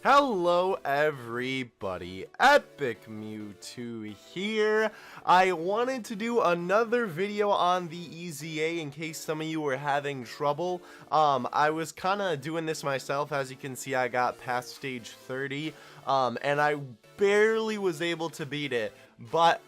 Hello everybody, Epic Mewtwo here. I wanted to do another video on the EZA in case some of you were having trouble. I was kind of doing this myself. As you can see, I got past stage 30, and I barely was able to beat it. But,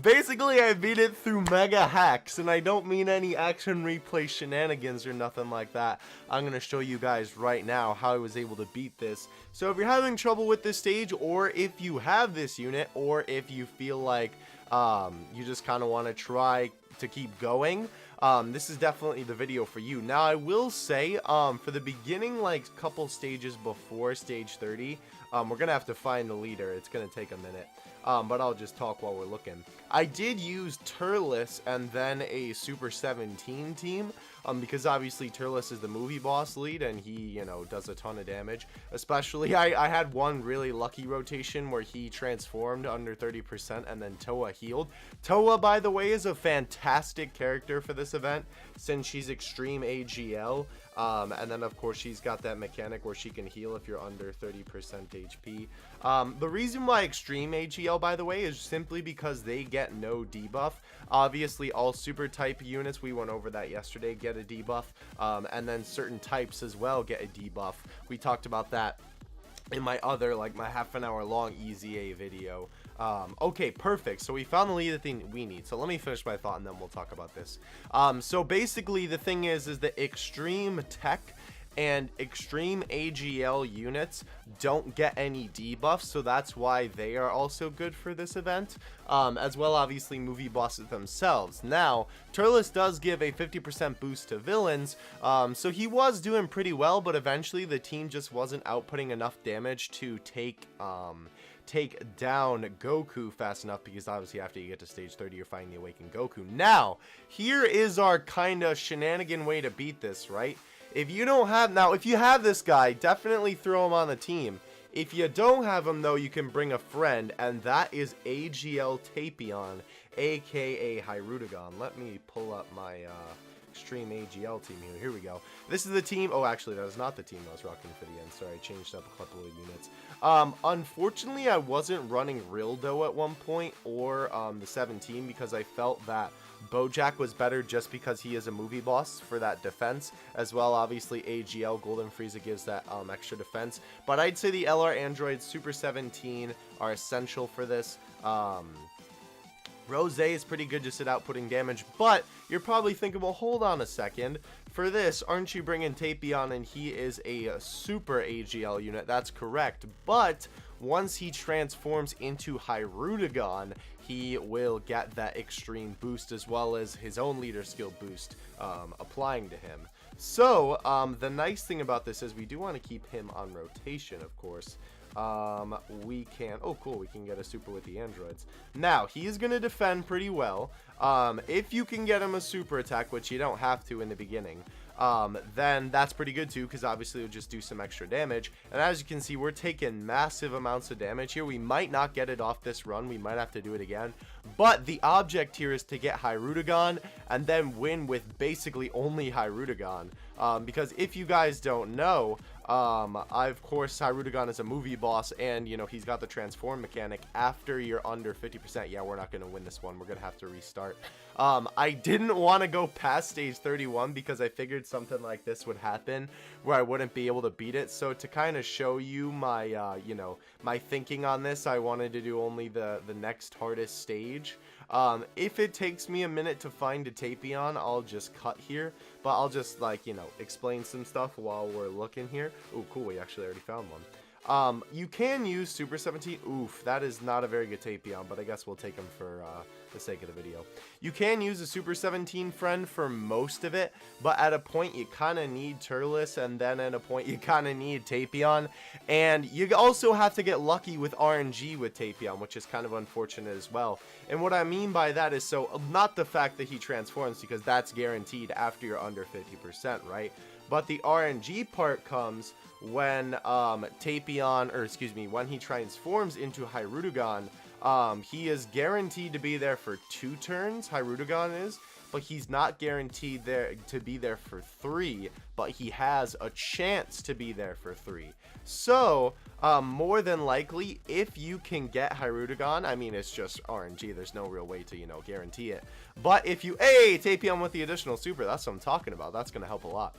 basically I beat it through mega hacks, and I don't mean any action replay shenanigans or nothing like that. I'm going to show you guys right now how I was able to beat this. So if you're having trouble with this stage, or if you have this unit, or if you feel like, you just kind of want to try to keep going, this is definitely the video for you. Now I will say, for the beginning, like, couple stages before stage 30, we're gonna have to find the leader. It's gonna take a minute, but I'll just talk while we're looking. I did use Turles and then a Super 17 team, because obviously Turles is the movie boss lead, and he, you know, does a ton of damage. Especially, I had one really lucky rotation where he transformed under 30%, and then Toa healed. Toa, by the way, is a fantastic character for this event, since she's extreme AGL, and then of course she's got that mechanic where she can heal if you're under 30% HP. The reason why extreme AGL, by the way, is simply because they get no debuff. Obviously, all super type units, we went over that yesterday, get a debuff, and then certain types as well get a debuff. We talked about that in my other, like, my half an hour long EZA video. Okay, perfect. So we found the lead thing we need. So let me finish my thought and then we'll talk about this. So basically the thing is that extreme tech and extreme AGL units don't get any debuffs, so that's why they are also good for this event, as well obviously movie bosses themselves. Now Turles does give a 50% boost to villains, so he was doing pretty well, but eventually the team just wasn't outputting enough damage to take down Goku fast enough, because obviously after you get to stage 30 you're fighting the awakened Goku. Now here is our kind of shenanigan way to beat this, right? If you don't have, now if you have this guy, definitely throw him on the team. If you don't have him though, you can bring a friend, and that is AGL Tapion, aka Hyrudon. Let me pull up my extreme AGL team here. Here we go. This is the team. Oh, actually that is not the team I was rocking for the end. Sorry, I changed up a couple of units. Unfortunately I wasn't running Rildo at one point, or the 17, because I felt that Bojack was better just because he is a movie boss for that defense, as well obviously AGL Golden Frieza gives that extra defense. But I'd say the LR Androids Super 17 are essential for this. Rose is pretty good just at outputting damage, but you're probably thinking, well, hold on a second. For this, aren't you bringing Tapion, and he is a super AGL unit? That's correct, but once he transforms into Hyrudon, he will get that extreme boost, as well as his own leader skill boost applying to him. So the nice thing about this is we do want to keep him on rotation, of course. We can, oh cool, we can get a super with the androids. Now he is going to defend pretty well. If you can get him a super attack, which you don't have to in the beginning, then that's pretty good too, because obviously it'll just do some extra damage. And as you can see, we're taking massive amounts of damage here. We might not get it off this run, we might have to do it again, but the object here is to get Hyrudon and then win with basically only Hyrudon. Because if you guys don't know, of course Hyrudon is a movie boss, and you know he's got the transform mechanic after you're under 50%. Yeah, we're not going to win this one, we're gonna have to restart. I didn't want to go past stage 31 because I figured something like this would happen where I wouldn't be able to beat it. So to kind of show you my you know, my thinking on this, I wanted to do only the next hardest stage. If it takes me a minute to find a Tapion, I'll just cut here, but I'll just, like, you know, explain some stuff while we're looking here. Oh cool, we actually already found one. You can use Super 17. Oof, that is not a very good Tapion, but I guess we'll take him for the sake of the video. You can use a Super 17 friend for most of it, but at a point you kind of need Turles, and then at a point you kind of need Tapion, and you also have to get lucky with RNG with Tapion, which is kind of unfortunate as well. And what I mean by that is, so not the fact that he transforms, because that's guaranteed after you're under 50%, right? But the RNG part comes when Tapion, or excuse me, when he transforms into Hyrudon, He is guaranteed to be there for 2 turns, Hyrudegon is, but he's not guaranteed there to be there for 3, but he has a chance to be there for 3. So, more than likely, if you can get Hyrudegon, I mean, it's just RNG, there's no real way to, you know, guarantee it. But if you, hey, Tapion with the additional super, that's what I'm talking about, that's going to help a lot.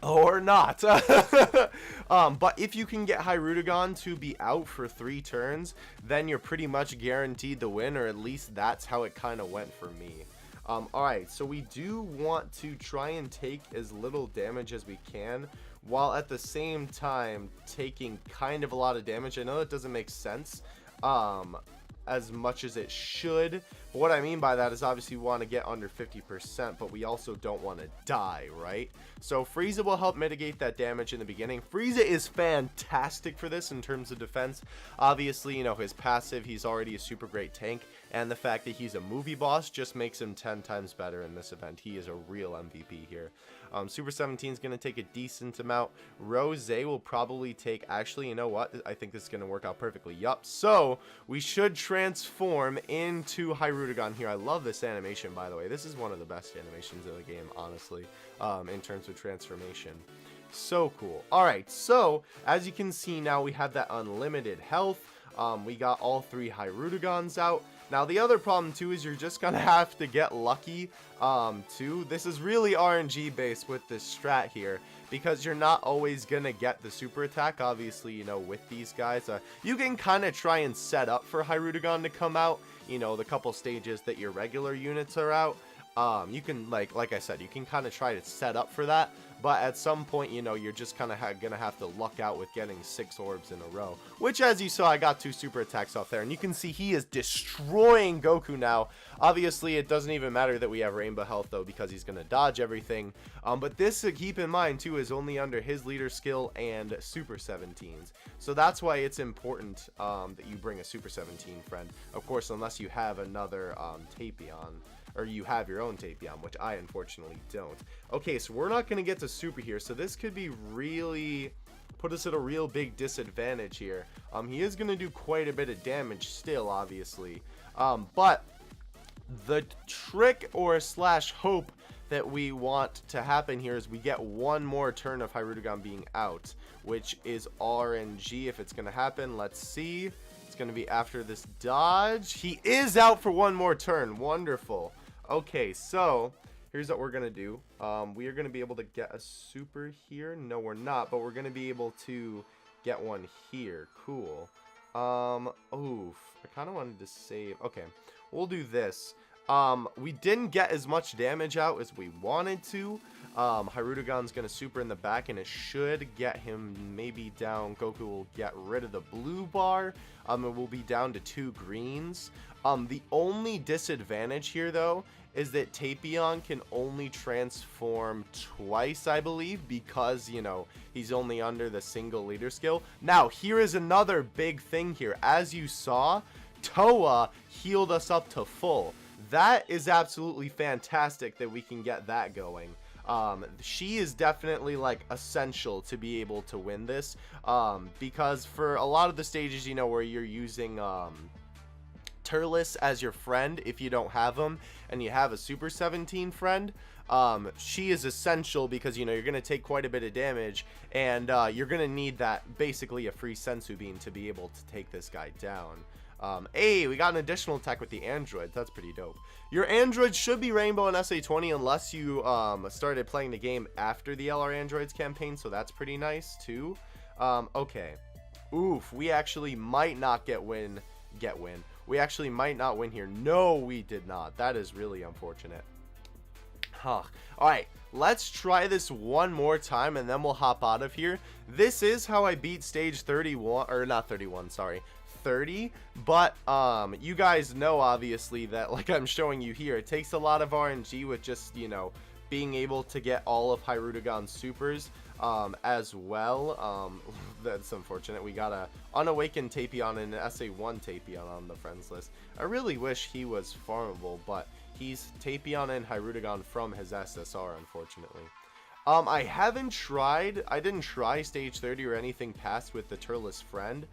Or not. But if you can get Hyrudegon to be out for 3 turns, then you're pretty much guaranteed to win, or at least that's how it kind of went for me. Alright, so we do want to try and take as little damage as we can, while at the same time taking kind of a lot of damage. I know that doesn't make sense as much as it should, but what I mean by that is obviously we want to get under 50%, but we also don't want to die, right? So Frieza will help mitigate that damage in the beginning. Frieza is fantastic for this in terms of defense. Obviously, you know, his passive, he's already a super great tank, and the fact that he's a movie boss just makes him 10 times better in this event. He is a real MVP here. Super 17 is going to take a decent amount. Rose will probably take, actually, you know what? I think this is going to work out perfectly. Yup. So we should transform into Hyrudegon here. I love this animation, by the way. This is one of the best animations in the game, honestly, in terms of transformation. So cool. Alright, so as you can see now, we have that unlimited health. We got all 3 Hyrudegons out. Now, the other problem, too, is you're just going to have to get lucky, too. This is really RNG based with this strat here, because you're not always going to get the super attack, obviously, you know, with these guys. You can kind of try and set up for Hyrudegon to come out, you know, the couple stages that your regular units are out. You can, like I said, you can kind of try to set up for that, but at some point, you know, you're just kind of gonna have to luck out with getting 6 orbs in a row, which, as you saw, I got 2 super attacks off there, and you can see he is destroying Goku now. Obviously, it doesn't even matter that we have rainbow health, though, because he's gonna dodge everything, but this, keep in mind, too, is only under his leader skill and super 17s, so that's why it's important that you bring a super 17 friend, of course, unless you have another Tapion, or you have your own Tapion, which I unfortunately don't. Okay, so we're not going to get to super here, so this could be really put us at a real big disadvantage here. He is going to do quite a bit of damage still, obviously, but the trick or slash hope that we want to happen here is we get one more turn of Hyrudegon being out, which is RNG if it's going to happen. Let's see. It's going to be after this dodge. He is out for one more turn. Wonderful. Okay, so here's what we're going to do. We are going to be able to get a super here. No, we're not, but we're going to be able to get one here. Cool. Oof. I kind of wanted to save. Okay, we'll do this. We didn't get as much damage out as we wanted to. Hyrudegon's going to super in the back, and it should get him maybe down. Goku will get rid of the blue bar. It will be down to 2 greens. The only disadvantage here, though, is that Tapion can only transform twice, I believe, because, you know, he's only under the single leader skill. Now, here is another big thing here. As you saw, Toa healed us up to full. That is absolutely fantastic that we can get that going. She is definitely, like, essential to be able to win this, because for a lot of the stages, you know, where you're using Turles as your friend, if you don't have him and you have a super 17 friend, she is essential because, you know, you're going to take quite a bit of damage, and you're going to need that, basically a free sensu bean, to be able to take this guy down. Hey, we got an additional attack with the androids. That's pretty dope. Your androids should be rainbow and SA20 unless you started playing the game after the LR Androids campaign, so that's pretty nice too. Okay. Oof, we actually might not win. We actually might not win here. No, we did not. That is really unfortunate. Huh. Alright, let's try this one more time and then we'll hop out of here. This is how I beat stage 31, or not 31, sorry, 30, but you guys know, obviously, that, like I'm showing you here, it takes a lot of RNG with just, you know, being able to get all of Hyrudegon's supers as well. That's unfortunate. We got a unawakened Tapion and an SA1 Tapion on the friends list. I really wish he was farmable, but he's Tapion and Hyrudegon from his SSR, unfortunately. I haven't tried, I didn't try stage 30 or anything past with the Turles friend.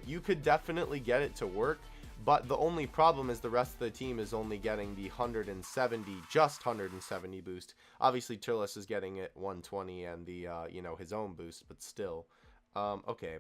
You could definitely get it to work, but the only problem is the rest of the team is only getting the 170, just 170 boost. Obviously Turles is getting it 120 and the, you know, his own boost, but still. Okay.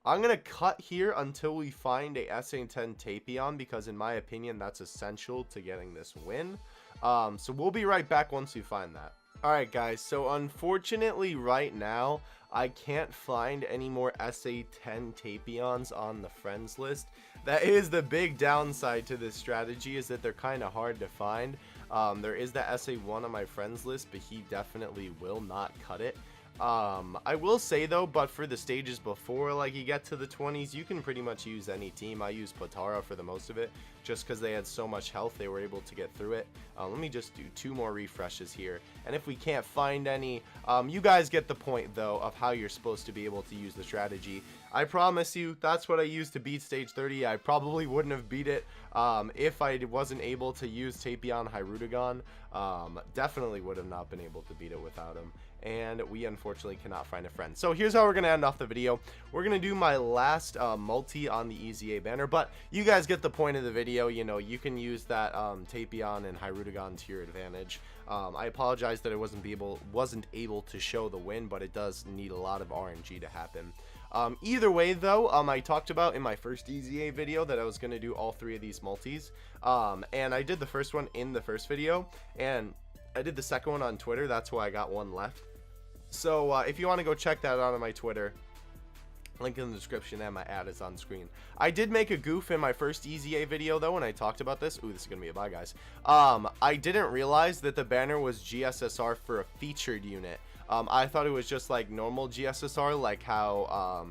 I'm going to cut here until we find a SA10 Tapion, because in my opinion, that's essential to getting this win. So we'll be right back once we find that. Alright guys, so unfortunately right now, I can't find any more SA10 Tapions on the friends list. That is the big downside to this strategy, is that they're kind of hard to find. There is the SA1 on my friends list, but he definitely will not cut it. I will say though, but for the stages before, like, you get to the 20s, you can pretty much use any team. I use Potara for the most of it, just because they had so much health, they were able to get through it. Let me just do 2 more refreshes here, and if we can't find any, you guys get the point though of how you're supposed to be able to use the strategy. I promise you, that's what I used to beat stage 30. I probably wouldn't have beat it if I wasn't able to use Tapion Hyrule. Definitely would have not been able to beat it without him. And we unfortunately cannot find a friend. So here's how we're going to end off the video. We're going to do my last multi on the EZA banner, but you guys get the point of the video. You know, you can use that Tapion and Hyrule to your advantage. I apologize that I wasn't able to show the win, but it does need a lot of RNG to happen. Either way though, I talked about in my first EZA video that I was going to do all 3 of these multis, and I did the first one in the first video, and I did the second one on Twitter. That's why I got one left. So if you want to go check that out on my Twitter, link in the description, and my ad is on screen. I did make a goof in my first EZA video though when I talked about this. Ooh, this is gonna be a bye, guys. I didn't realize that the banner was GSSR for a featured unit. I thought it was just like normal GSSR, like how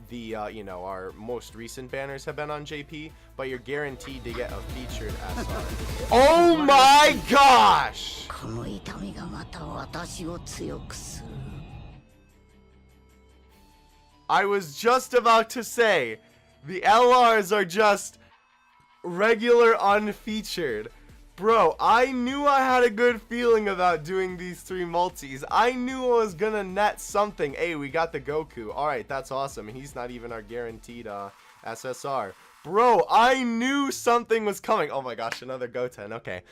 you know, our most recent banners have been on JP, but you're guaranteed to get a featured SR. Oh my gosh! I was just about to say, the LRs are just regular unfeatured. Bro, I knew I had a good feeling about doing these 3 multis. I knew I was gonna net something. Hey, we got the Goku. Alright, that's awesome. He's not even our guaranteed SSR. Bro, I knew something was coming. Oh my gosh, another Goten. Okay.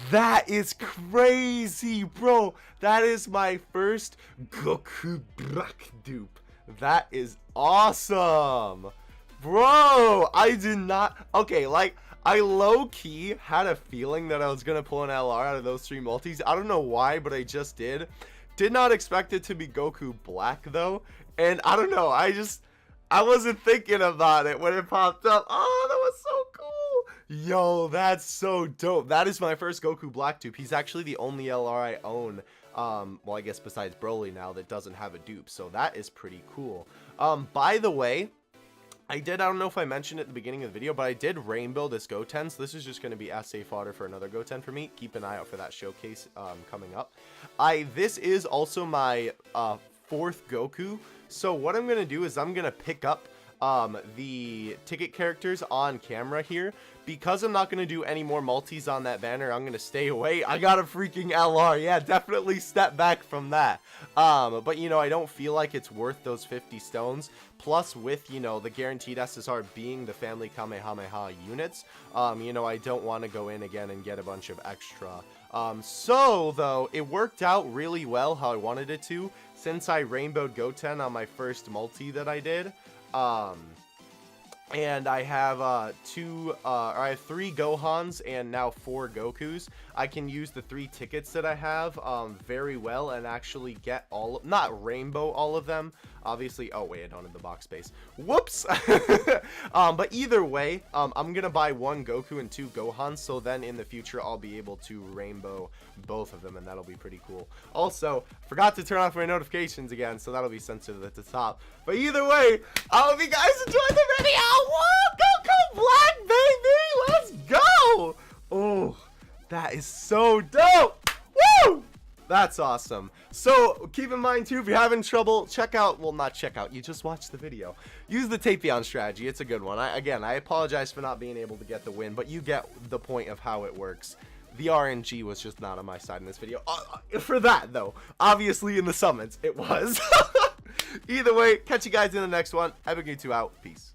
That is crazy, bro. That is my first Goku Black dupe. That is awesome. Bro, I did not... Okay, like, I low-key had a feeling that I was going to pull an LR out of those 3 multis. I don't know why, but I just did. Did not expect it to be Goku Black, though. And I don't know, I wasn't thinking about it when it popped up. Oh, that was so cool. Yo, that's so dope. That is my first Goku Black dupe. He's actually the only LR I own. Well, I guess besides Broly now, that doesn't have a dupe. So that is pretty cool. By the way, I don't know if I mentioned it at the beginning of the video, but I did rainbow this Goten, so this is just going to be SA fodder for another Goten for me. Keep an eye out for that showcase coming up. This is also my 4th Goku, so what I'm going to do is I'm going to pick up the ticket characters on camera here. Because I'm not going to do any more multis on that banner, I'm going to stay away. I got a freaking LR. Yeah, definitely step back from that. But, you know, I don't feel like it's worth those 50 stones. Plus, with, you know, the guaranteed SSR being the Family Kamehameha units, you know, I don't want to go in again and get a bunch of extra. So, though, it worked out really well how I wanted it to, since I rainbowed Goten on my first multi that I did. And I have I have 3 Gohans and now 4 Gokus. I can use the 3 tickets that I have very well and actually get not rainbow all of them. Obviously, oh wait, I don't have the box space. Whoops! But either way, I'm gonna buy 1 Goku and 2 Gohans, so then in the future I'll be able to rainbow both of them, and that'll be pretty cool. Also, forgot to turn off my notifications again, so that'll be sensitive at the top. But either way, I hope you guys enjoyed the video. Woo! Goku Black, baby! Let's go! Oh, that is so dope! Woo! That's awesome. So keep in mind too, if you're having trouble, check out, well, not check out, you just watch the video. Use the Tapion strategy. It's a good one. Again, I apologize for not being able to get the win, but you get the point of how it works. The RNG was just not on my side in this video. For that, though, obviously in the summons, it was. Either way, catch you guys in the next one. Epic Mewtwo out. Peace.